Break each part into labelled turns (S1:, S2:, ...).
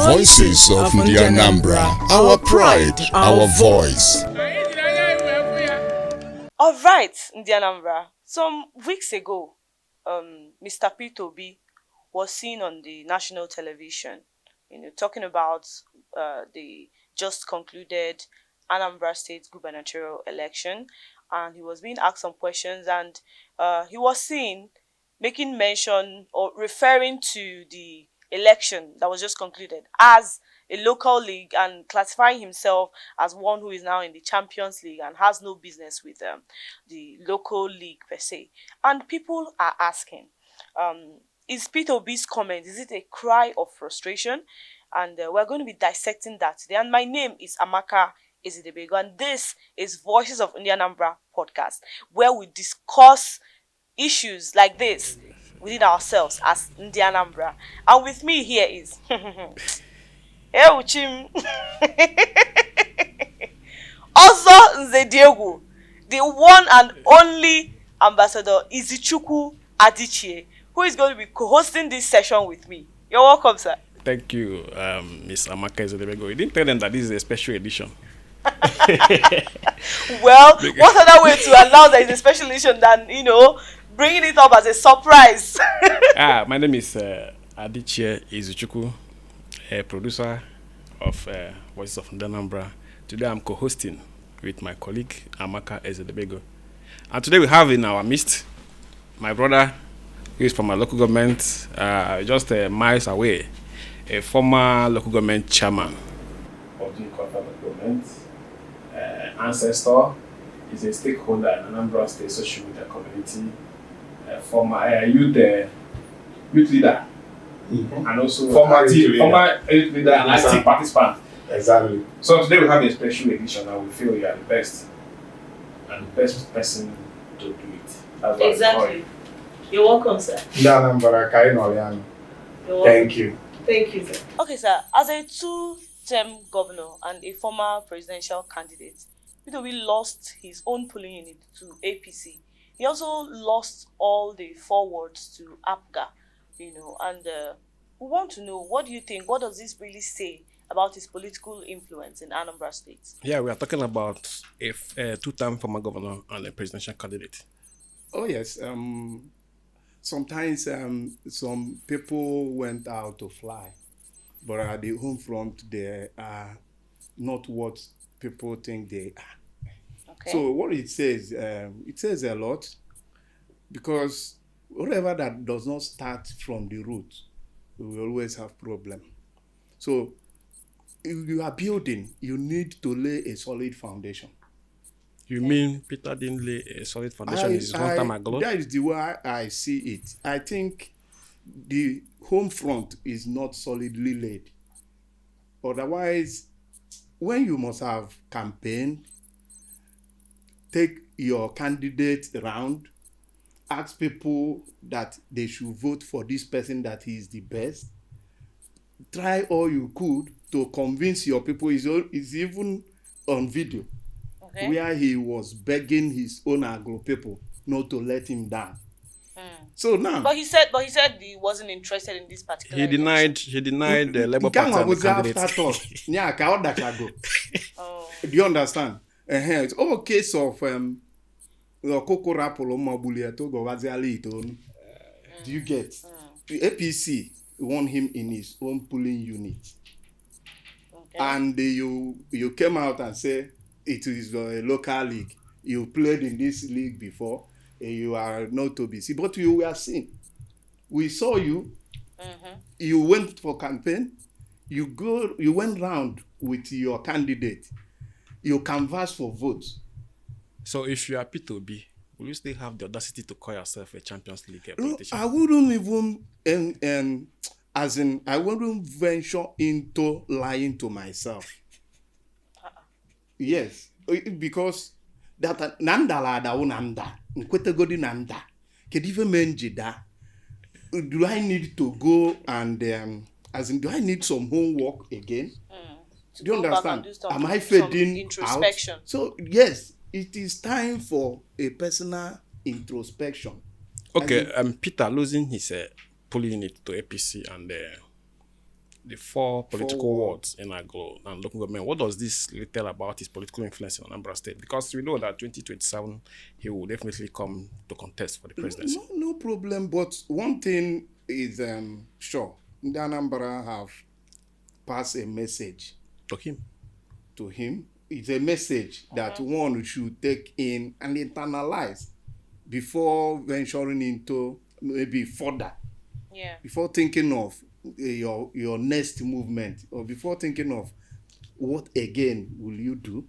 S1: Voices of the Anambra, our pride, our voice.
S2: All right, the Anambra. Some weeks ago, Mr. P2B was seen on the national television, talking about the just concluded Anambra State gubernatorial election, and he was being asked some questions, and he was seen making mention or referring to the election that was just concluded as a local league and classifying himself as one who is now in the Champions League and has no business with the local league per se. And people are asking, is Peter B's comment, is it a cry of frustration? And we're going to be dissecting that today. And my name is Amaka Ezidebego, and this is Voices of Indian Anambra podcast, where we discuss issues like this within ourselves as Indian Anambra. And with me here is Euchim also Nze Diego, the one and only Ambassador Izichukwu Adichie, who is going to be co-hosting this session with me. You're welcome, sir.
S3: Thank you, Miss Amaka Ezidebego. You didn't tell them that this is a special edition.
S2: Well, what other way to announce that it's a special edition than, bringing it up as a surprise?
S3: My name is Adichie Izuchukwu, a producer of Voices of Anambra. Today I'm co-hosting with my colleague Amaka Ezidebego. And today we have in our midst my brother, who is from my local government, just miles away, a former local government chairman of the local government, ancestor, is a stakeholder in Anambra State social media community, former youth leader, and also former youth leader and active participant.
S4: Exactly.
S3: So today we have a special edition, and we feel you are the best and the best person to do it. That's
S2: exactly. You're welcome, sir.
S4: Thank you.
S2: Thank you, sir. Okay, sir. As a two-term governor and a former presidential candidate, P2B lost his own polling unit to APC. He also lost all the forwards to APGA, and we want to know, what do you think? What does this really say about his political influence in Anambra State?
S3: Yeah, we are talking about a two-term former governor and a presidential candidate.
S4: Oh, yes. Sometimes some people went out to fly, but at the home front, they are not what people think they are.
S2: Okay.
S4: So what it says a lot, because whatever that does not start from the root, we will always have problem. So if you are building, you need to lay a solid foundation.
S3: You mean Peter didn't lay a solid foundation in his one time ago?
S4: That is the way I see it. I think the home front is not solidly laid. Otherwise, when you must have campaign, take your candidate around, ask people that they should vote for this person that he is the best, try all you could to convince your people. Is even on video. Okay. Where he was begging his own agro people not to let him down. So now,
S2: but he said he wasn't interested in this particular.
S3: He denied the Labour Party candidate.
S4: Oh. Do you understand? It's all case of do you get? The APC won him in his own polling unit, okay. And you came out and say it is a local league. You played in this league before. You are not to be seen, but you were seen. We saw you. Mm-hmm. You went for campaign. You went round with your candidate. You canvassed for votes.
S3: So if you are P2B, will you still have the audacity to call yourself a Champions League politician?
S4: I wouldn't even, I wouldn't venture into lying to myself. Yes, because that nandala da unanda, nkwetegodi nanda, kedive menjida. Do I need to go and do I need some homework again? Do you understand? Am I fading introspection? Out? So yes, it is time for a personal introspection.
S3: Okay, Peter losing his polling unit to APC and the four political
S4: Four
S3: wards in Aglo and local government. What does this tell about his political influence in Anambra State? Because we know that 2027 he will definitely come to contest for the presidency.
S4: No problem. But one thing is sure, the Anambra have passed a message
S3: To him.
S4: to him. It's a message that one should take in and internalize before venturing into maybe further.
S2: Yeah.
S4: Before thinking of your next movement, or before thinking of what again will you do.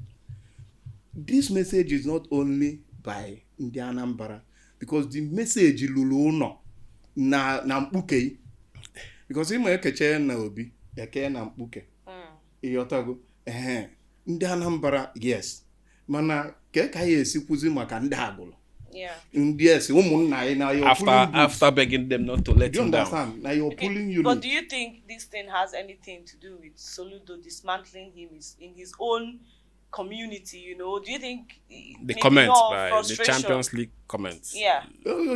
S4: This message is not only by ndị Anambra, because the message lulu no na mkpuke, because ịma ekeche na obi eke na mkpuke ịghọtago ndị Anambra, yes, mana ka ya esikwuzi maka ndị Agụlụ.
S2: Yeah.
S4: Yes, ụmụnna anyị na your
S3: After begging them not to let
S4: do you
S3: him down.
S4: understand? Now you're pulling you.
S2: But do you think this thing has anything to do with Soludo dismantling him in his own community? You know, do you think
S3: The
S2: maybe
S3: comments
S2: more
S3: by the
S2: frustration?
S3: Champions League comments.
S2: Yeah.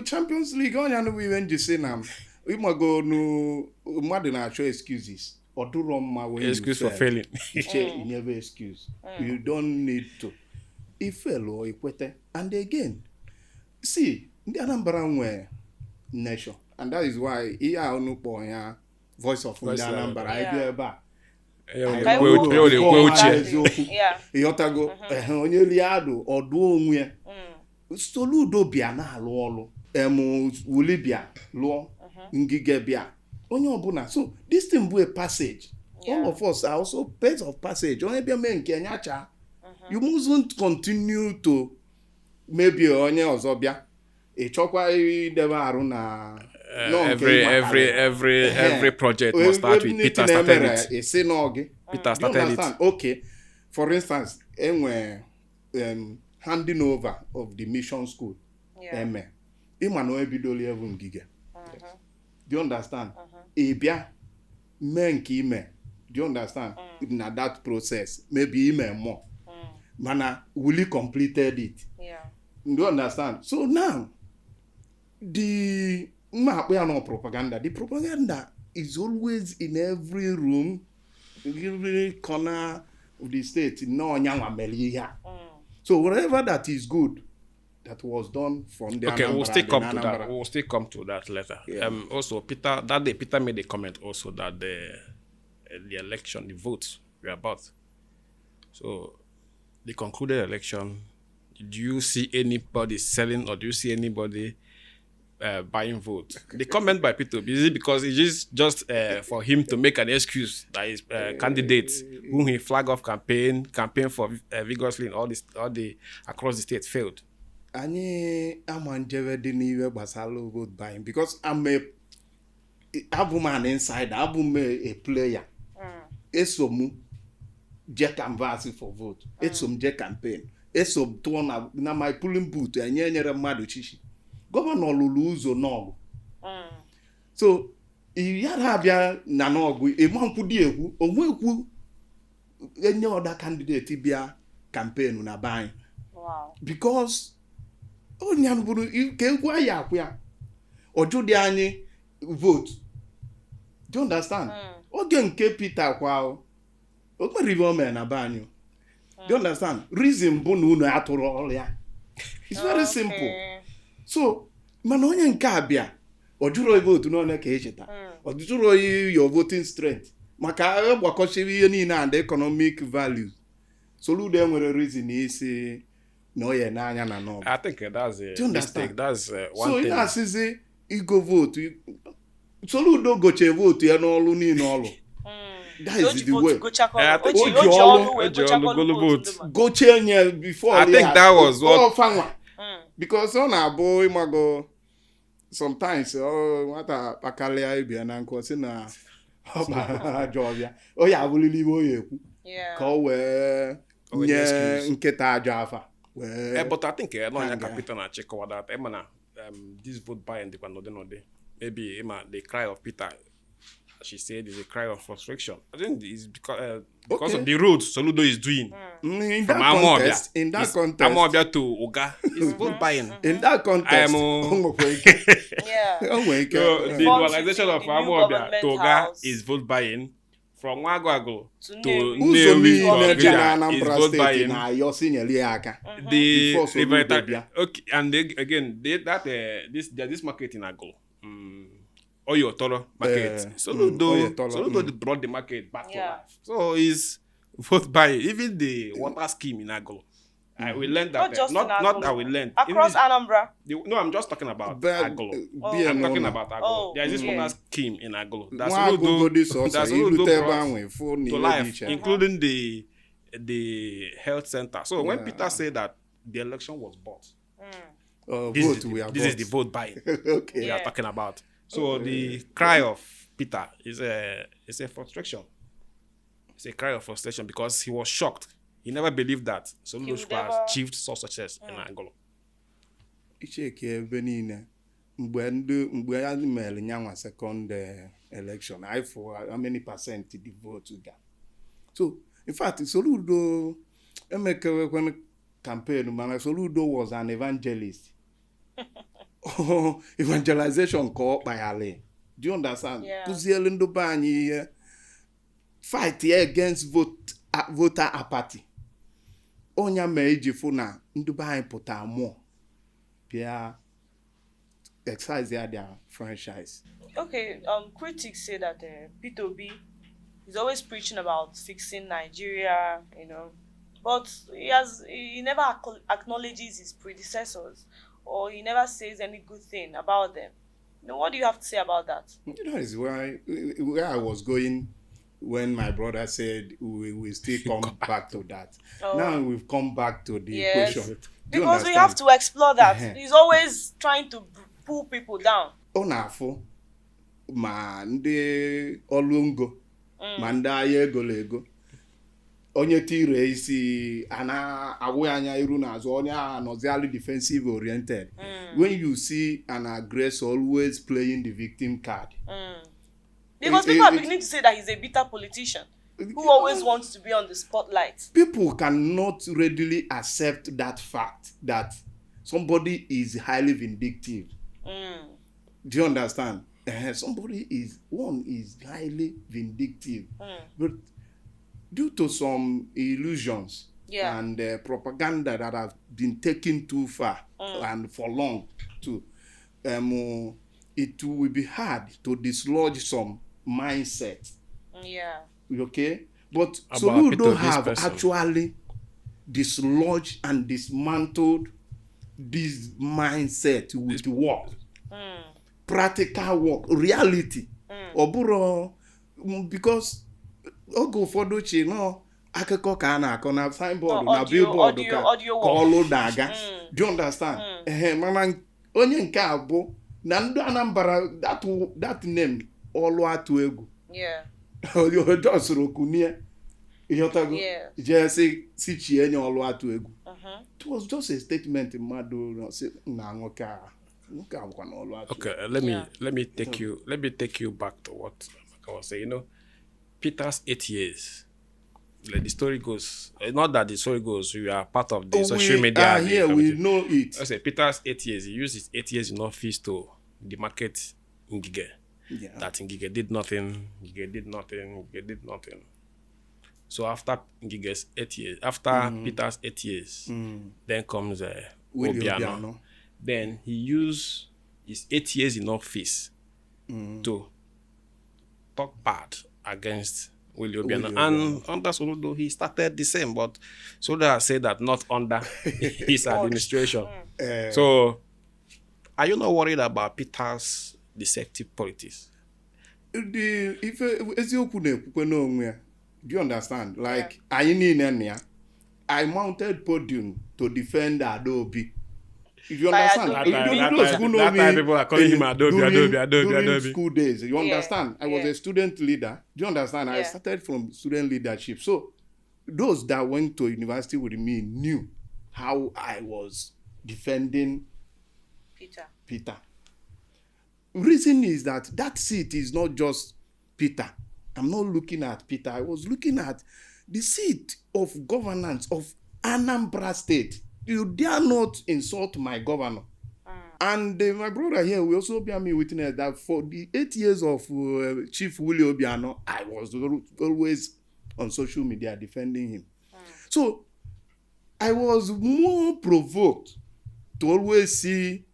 S4: Champions League onye no we went to say na we go no mmadụ na-achọ excuses. Ọdụrọ mma when
S3: Excuse
S4: you
S3: for
S4: fail.
S3: failing.
S4: You never excuse. You don't need to. If fail ikwete. And again, see, ndị Anambra nwe nation, and that is why ihe a unu kpọ ya voice of ndị Anambra anyị bịa ebe a.
S2: Yeah.
S4: Ịghọtago onye lie adụ ọdụ onwe ya. Soludo bịa na-alụ ọlụ, wuli bịa lụọ, ngige bịa, onye ọbụla. So this thing bụ a passage. All of us are also parts of passage. Onye bịa mee nke nyacha, you mustn't continue to maybe onye ọzọ bịa ịchọkwa idebe arụ na
S3: every project must start with Peter started it.
S4: Isi n'oge.
S3: Peter started it.
S4: Okay, for instance, enwe handing over of the mission school. Eme. Ịma na ebidoli evu ngige. Do you understand? Ịbịa mee nke ime. Do you understand? Na that process, maybe ime more. Mana Willie completed it.
S2: Yeah.
S4: Do you understand? So now, the propaganda. The propaganda is always in every room, every corner of the state. So whatever that is good, that was done from the
S3: Okay,
S4: Anambra,
S3: we'll still come to
S4: Anambra.
S3: that. We'll still come to that later.
S4: Yeah.
S3: Also, Peter, that day, Peter made a comment also that the election, the votes were about. So, the concluded election, do you see anybody selling or do you see anybody buying votes? The comment by Peter, is it because it is just for him to make an excuse that his candidates whom he flagged off campaign for vigorously in all the across the state failed?
S4: Anyị amanjebe dị n'iwe gbasara vote buying, because abụ m an insider, abụ m a player. Eso m je canvass for vote. Eso m je campaign. Eso m tụọ na my polling booth nyere mmadụ chichi. Gọvanọ lụrụ ụzọ n'ọgụ. So yara abịa na n'ọgụ emankwụ dị ekwu onwekwu any other candidate bịa campaign na buying.
S2: Wow.
S4: Because onye bụrụ ka egwu anyị akwụ ya ọjụ dị anyị vote. Do you understand? Oge nke Peter kwa o kpere ome na be anyị. Do you understand? Reason bụ na unu atụrụ ọrụ ya. It's very simple. So mana onye nke abịa ọjụrụ vote n'one ka echeta. Ọjụrụ your voting strength maka gbakọchiri ihe niile and economic values. Soludo enwere reason isi no n'anya na no.
S3: I think that's a mistake. That's one
S4: so
S3: thing.
S4: So ị asịzi igo vote. Soludo goche vote ya n'ọlụ niile ọlụ. That is the way. Goche nye before.
S3: I think that was what.
S4: Because on na-abụ ịmago sometimes nwata kpakalia ibia na nkụ si na ajọ ọbịa o ya abụlili ibe o ya ekwu ka o wee nye nkịta ajọ afa.
S3: But I think no anya Peter na chikowa that this vote buying dịkwa n'ọdị maybe the cry of Peter, she said, is a cry of frustration. I think it's because of the road Soludo is doing.
S4: In
S3: from
S4: that context,
S3: Amobia to Oga is vote buying.
S4: In that context,
S3: the organization of Amobia to Oga is vote buying. from Wagwago
S2: To
S3: to
S2: Nnewi.
S4: ụzọ
S3: Nnewi or
S4: niile dị na
S3: Ikeja is
S4: Anambra
S3: vote
S4: steeti
S3: buying.
S4: na-ayọsi nyere ya aka
S3: The
S4: Before Soludo bịa.
S3: okay, and again, this market in Agolo, Oyo Toro market.
S4: Oyo Toro,
S3: Soludo brought the market back to
S2: Yeah.
S3: life. So is vote buying. Even the water scheme in Agolo. We learned that
S2: Not just in
S3: not
S2: Agolo.
S3: that we learned
S2: Across Anambra.
S3: no, I'm just talking about
S4: But,
S3: Agolo.
S4: bịa
S3: I'm talking
S4: n'ụlọ.
S3: about Agolo.
S2: Oh,
S3: There is this
S2: yeah.
S3: water scheme in Agolo. That's
S4: nwa agụgo dị sọsọ
S3: that's
S4: ilute ebe
S3: brought
S4: ahụ ịfụ na
S3: to
S4: ihe dị
S3: life,
S4: iche
S3: including the health center. So when
S4: Yeah.
S3: Peter said that the election was bought,
S4: vote we are
S3: this is the
S4: vote.
S3: vote buying
S4: Okay.
S3: we
S2: Yeah.
S3: are talking about. So the cry of Peter is a frustration. It's a cry of frustration because he was shocked. He never believed that Soludo
S2: would
S3: should have
S2: never-
S3: achieved such success in Angolo.
S4: icheke ebe niile mgbe ya mere nyanwa second election I for how many percent the vote ga so in fact Soludo emekewekwen campaign mana Soludo was an evangelist evangelization ka ọ kpayali do you understand
S2: Yeah.
S4: kụzielu ndị be anyị ihe fight against voter apathy onya mee iji fụ na ndị be anyị pụta mmụọ bịa exercise their franchise.
S2: Okay, critics say that Peter Obi is always preaching about fixing Nigeria, but he never acknowledges his predecessors, or he never says any good thing about them. What do you have to say about that?
S4: That is where I was going when my brother said we will still come back to that.
S2: Oh.
S4: Now we've come back to the
S2: Yes.
S4: question. Do you
S2: Because we have
S4: understand?
S2: to explore that.
S4: Uh-huh.
S2: He's always trying to pull people down.
S4: Ọ na-afụ ma ndị ọlụ ngo ma ndị agha egolo ego onye tire isi a na-awụ anya iru n'azụ onye a nọzialụ defensive oriented when you see an aggressor always playing the victim card.
S2: Because people are beginning to say that he's a bitter politician who always wants to be on the spotlight.
S4: People cannot readily accept that fact that somebody is highly vindictive. Do you understand? Somebody is highly vindictive, but due to some illusions
S2: Yeah.
S4: and propaganda that have been taken too far and for long, too, it will be hard to dislodge some mindset.
S2: Yeah.
S4: Okay, but
S3: About
S4: Soludo
S3: Peter, this
S4: have
S3: person.
S4: actually dislodged and dismantled this mindset with work, practical work, reality. Oburo, because oge ụfọdụ chi nọ akụkọ ka a na-akọ na signboard na billboard ka ọlụ na-aga. Do you understand? Mana onye nke a bụ na ndị Anambra that name ọlụ atụ egwu.
S2: Yeah.
S4: Just rokunie ịghọtago
S2: Yeah.
S4: jee si chie nye ọlụ atụ egwu. It was just a statement mmadụ na nwoke a bụkwa na ọlụ atụ.
S3: Okay,
S2: Yeah.
S3: let me take you back to what Amaka was saying. Peter's 8 years. Like the story goes, not that the story goes, we are part of the social media.
S4: We are
S3: and the
S4: here, we
S3: community.
S4: know it.
S3: I say Peter's 8 years. He used his 8 years in office to demarcate Ngige.
S4: Yeah.
S3: That Ngige did nothing. Ngige did nothing. So after Ngige's 8 years, after Peter's 8 years, then comes
S4: Willie
S3: Obiano.
S4: Obiano.
S3: Then he used his 8 years in office to talk bad against Willie Obiano.
S4: Willie
S3: And under Soludo, he started the same, but Soludo has said that not under his administration. So, are you not worried about Peter's deceptive politics?
S4: Ife eziokwu na-ekwukwe n'onwe ya. Do you understand? Like anyị niile na ya. I mounted podium to defend Adaobi. You understand?
S2: That
S3: time people are calling him Adobe.
S4: During school days, you
S2: Yeah.
S4: understand? I was
S2: Yeah.
S4: a student leader. Do you understand? I
S2: Yeah.
S4: started from student leadership. So those that went to university with me knew how I was defending Peter. Reason is that seat is not just Peter. I'm not looking at Peter. I was looking at the seat of governance of Anambra State. You dare not insult my governor. And my brother here will also bear me witness that for the 8 years of Chief Willie Obiano, I was always on social media defending him. So I was more provoked to always see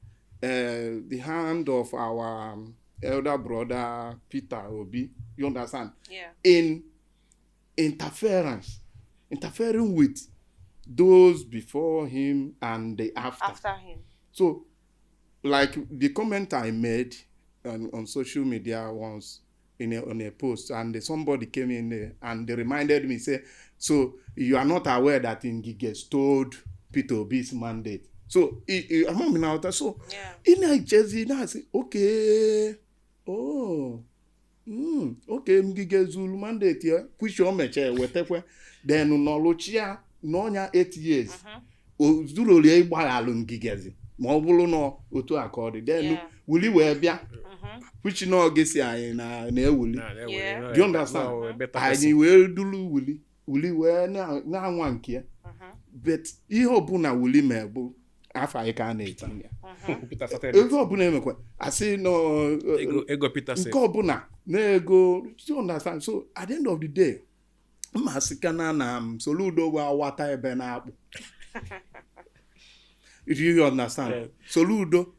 S4: the hand of our elder brother Peter Obi, you understand?
S2: Yeah.
S4: In interfering with those before him and the
S2: After him.
S4: So, like the comment I made on social media once on a post, and somebody came in there and they reminded me, say, so you are not aware that Ngige stole Peter Obi's mandate. So, I'm now, so in a Jersey, now I say, okay, okay, Ngige Zulu mandate here, push your meche, whatever. Then no lochia, no 8 years. Zulu li gbaghalụ Ngigezi. Ma ọ bụrụ na otu akọrị then wuli wee bịa which no gesi anyị na-ewuli. Do you understand? Anyị wee dulu wuli wee na-anwa nke ya. But ihe ọbụla wuli ma bụ afọ anyị ka na-etinye ya. Ego ọbụla emekwa asị no
S3: ego Peter
S4: nke ọbụla na-ego. Do you understand? So at the end of the day mmasikana na Soludo wa wata ebe na-akpụ. If you understand, Soludo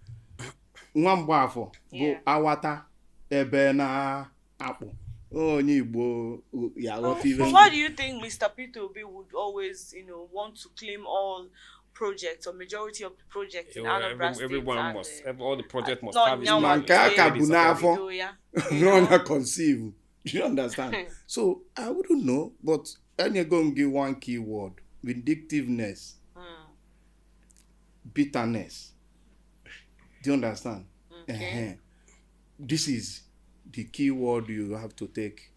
S4: Nwamgbafọ bụ awata ebe na akpụ. Onye Igbo ya ghọta ibe.
S2: Why do you think Mr. Peter Obi would always, want to claim all projects or majority of the projects in Anambra State?
S3: Everyone must, all the projects must
S2: not
S3: have his
S2: now,
S3: name.
S4: Nke aka bụ n'afọ.
S2: Yeah.
S4: No conceive. Do you understand? So I wouldn't know, but I'm going to give one key word: vindictiveness. Bitterness. Do you understand?
S2: Okay.
S4: This is the key word you have to take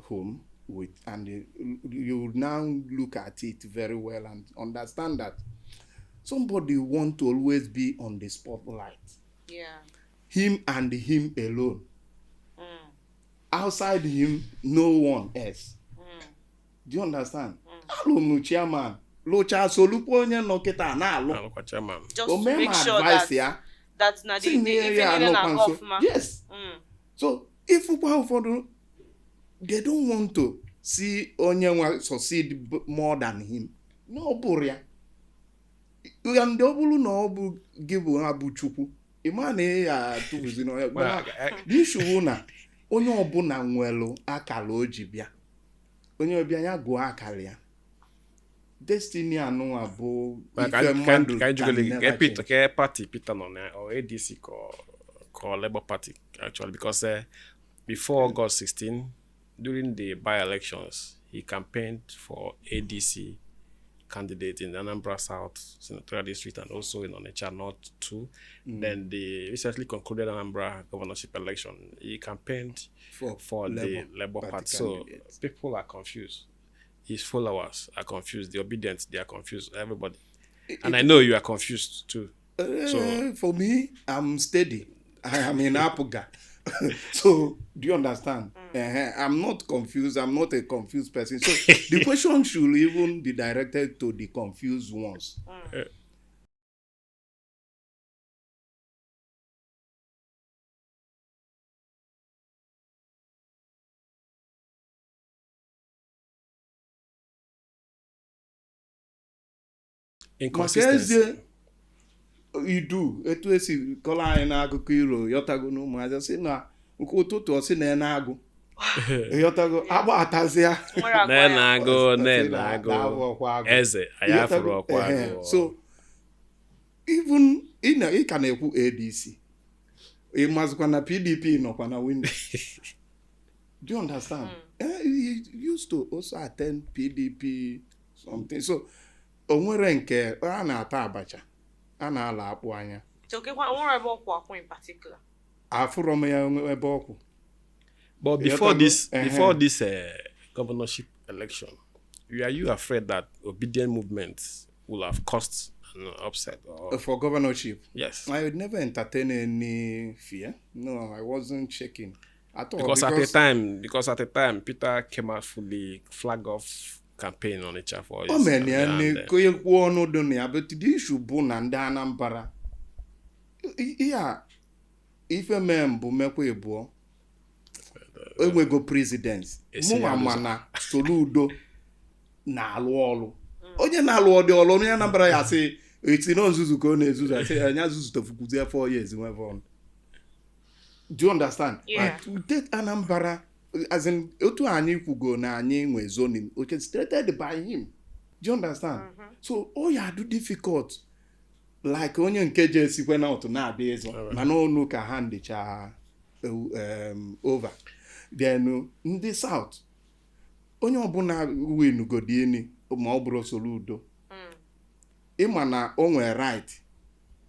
S4: home with, and you now look at it very well and understand that somebody want to always be on the spotlight.
S2: Yeah.
S4: Him and him alone. Outside him, no one else. Do you understand? Alụmụ chairman. Locha solupo onye nọ kịta na-alụ.
S2: Just to make sure that na the na
S4: yes. So if ụfọdụ they don't want to see onye nwa succeed more than him. No bụrụ ya. Ndị ọ bụrụ na ọ bụ gị bụ ha bụ Chukwu. Ịma na ya tụbuzi na ya. The issue na onye ọbụla nwelu akala o ji bịa. Onye ọbịa ya gụọ akala ya. Destiny anụnwa bụ ife mmadụ
S3: ke party Peter nọ na or ADC or Labour Party actually, because before August 16 during the by-elections he campaigned for ADC candidate in Anambra South Senatorial District and also in Onitsha North too. Then the recently concluded Anambra governorship election he campaigned for the Labour Party. So people are confused. His followers are confused. The obedient, they are confused. Everybody. And I know you are confused too. So
S4: for me, I'm steady. I am in Apuga. So do you understand? I'm not confused. I'm not a confused person. So the question should even be directed to the confused ones.
S3: inconsistency.
S4: You do. Etu esi kọla anyị n'akụkọ iro yọtago n'ụmụazị si na nke ụtụtụ ọ sị na na-agụ. Yọtago agba atazịa.
S3: Na-agụ eze anyị afụrụ ọkwa agụ.
S4: So even ị ka na-ekwu ADC. Ị mazịkwa na PDP nọkwa na window. Do you understand? He used to also attend PDP something. So o nwere nke a na-ata abacha. A na-ala akpụ anya.
S2: So ke nwere ebe ọkwụ akwụ in particular.
S4: Afụrụ m ya ebe ọkwụ.
S3: But before this governorship election, are you afraid that obedient movements will have caused an upset? Or?
S4: For governorship?
S3: Yes.
S4: I would never entertain any fear. No, I wasn't shaking at all.
S3: Because at the time, Peter came out fully flag off campaign on each for his.
S4: But the issue bụ na ndị Anambra Yeah, ife bụ mekwa ịbụọ enwego president mụnwa mana Soludo na-alụ ọrụ onye na-alụ ọrụ onye Anambra ya sị eti na nzuzu ka ọ na-ezuzu asị anya zuzu tofukuzie 4 years nweve. Do you understand?
S2: Yeah.
S4: But we take Anambra as in otu anyị kwugo na anyị nwe zoning orchestrated by him. Do you understand? So ya do difficult like onye nke je esikwe na otu na-abịa ezo mana onu ka ha ndicha over. Then ndị South onye ọbụla win godini ma ọ bụrụ Soludo ịma na o nwere right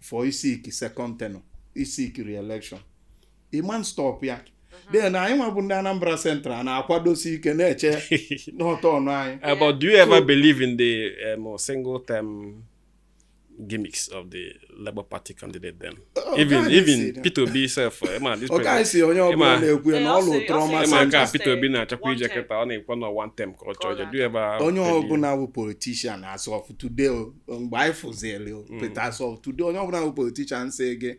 S4: for isik second tenure isik re-election iman stop ya then anyị nwa bụ ndị Anambra Central na-akwadosi ike na-eche n'ọtọ ọnụ anyị.
S3: But do you ever believe in the single term gimmicks of the Labour Party candidate then? Even Peter Obi self, this
S4: si onye ọbụla na-ekwu na ọlụ trauma
S3: center. Peter Obi na-achakwa ije kịta ọ na-ekwu na one term culture. Do you ever
S4: onye ọbụla bụ politician as of today mgbe anyị fụzili Peter as of today onye ọbụla bụ politician sị gị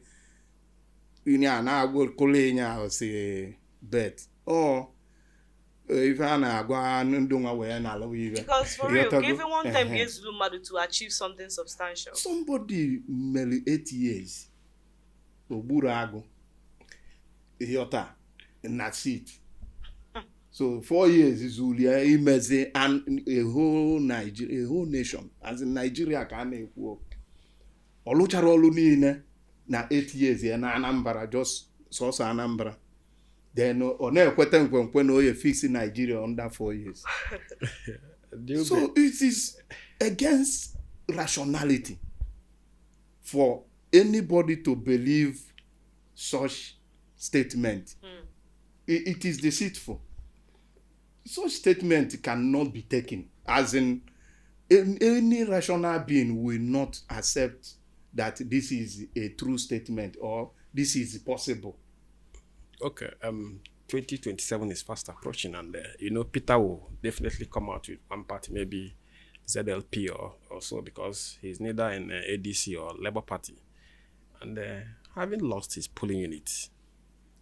S4: a na-agwụkụla enye ahụ si bet ife a na-agwa ndị nwa wee na-alụ iwe.
S2: Because for real, giving one time ga-ezuru mmadụ to achieve something substantial.
S4: Somebody mere 8 years ogburu agụ ịghọta na seat. So 4 years zulia imezi a whole Nigeria, a whole nation as in Nigeria ka a na-ekwu ọ lụchara ọlụ niile na 8 years ya na Anambra, just sọsọ Anambra. Then ọ na-ekweta nkwenkwe na oye fix Nigeria under 4 years. So it is against rationality for anybody to believe such statement. It is deceitful. Such statement cannot be taken as in any rational being will not accept that this is a true statement or this is possible.
S3: Okay, 2027 is fast approaching, and Peter will definitely come out with one party, maybe ZLP or so, because he's neither in ADC or Labour Party, and having lost his polling unit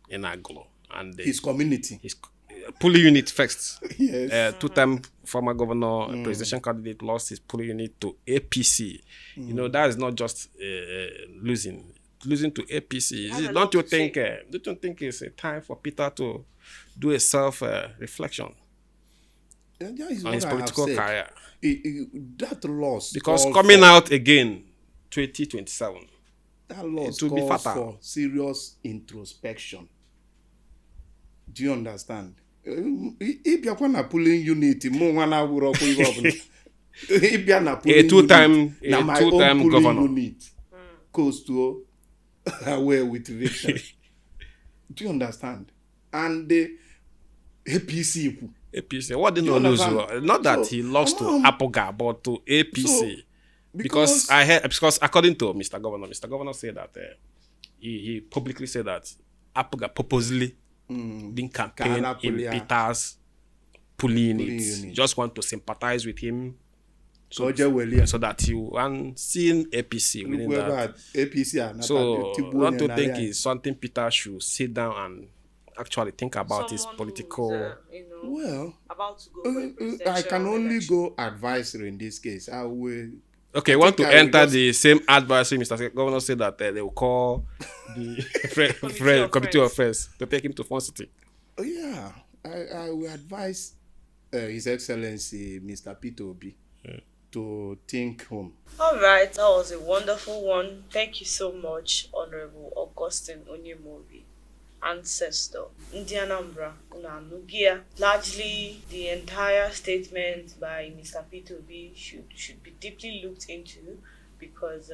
S3: in Aglo and
S4: his community,
S3: his polling unit first.
S4: Yes.
S3: Two-time former governor, presidential candidate, lost his polling unit to APC. That is not just losing to APC. Don't you think it's a time for Peter to do a self-reflection on his political career?
S4: That loss,
S3: because coming out again 2027,
S4: that loss
S3: it will be
S4: calls
S3: fatal.
S4: for serious introspection. Do you understand? Ịbịakwa na polling unit mụ nwa na-awụrụ ọkụ ihe ọbụla ịbịa na polling unit na my own polling
S3: governor
S4: unit goes to away with victory. Do you understand? And the APC
S3: what did not lose? Not that he lost to Apoga, but to APC. Because according to Mr. Governor said that he publicly said that Apoga purposely didn't campaign in Peter's polling units. Just want to sympathize with him. So that you and seeing APC winning that. So don't you think it's something Peter should sit down and actually think about his political?
S2: About to go
S4: I can only go advisory in this case. I will.
S3: Okay, want to enter the same advisory. Mr. Governor said that they will call the committee of friends to take him to Fun City.
S4: Yeah, I will advise His Excellency Mr. Peter Obi to think home.
S2: All right, that was a wonderful one. Thank you so much, Honorable Augustine Onyemaobi, ancestor. Ndi Anambra, Unanugia. Largely, the entire statement by Mr. Peter Obi should be deeply looked into, because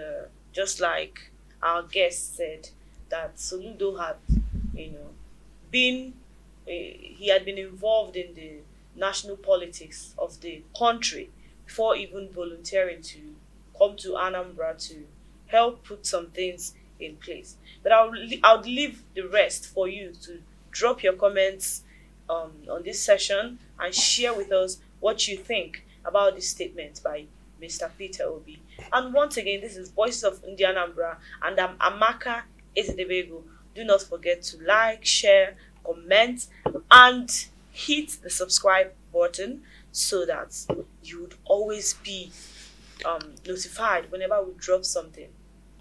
S2: just like our guest said, that Soludo had, he had been involved in the national politics of the country before even volunteering to come to Anambra to help put some things in place. But I'll leave the rest for you to drop your comments on this session and share with us what you think about this statement by Mr. Peter Obi. And once again, this is Voices of Indianambra, and I'm Amaka Ezedebego. Do not forget to like, share, comment, and hit the subscribe button so that you would always be notified whenever we drop something.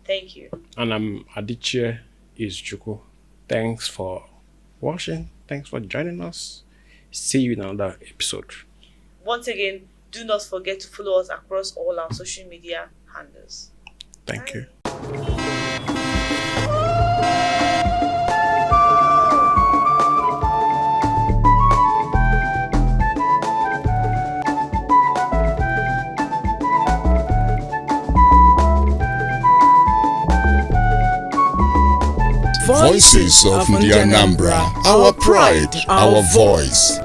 S2: Thank you.
S3: And I'm Adichie Izuchukwu. Thanks for watching. Thanks for joining us. See you in another episode.
S2: Once again, do not forget to follow us across all our social media handles.
S3: Thank you.
S1: Voices of Indianambra, our pride, our voice.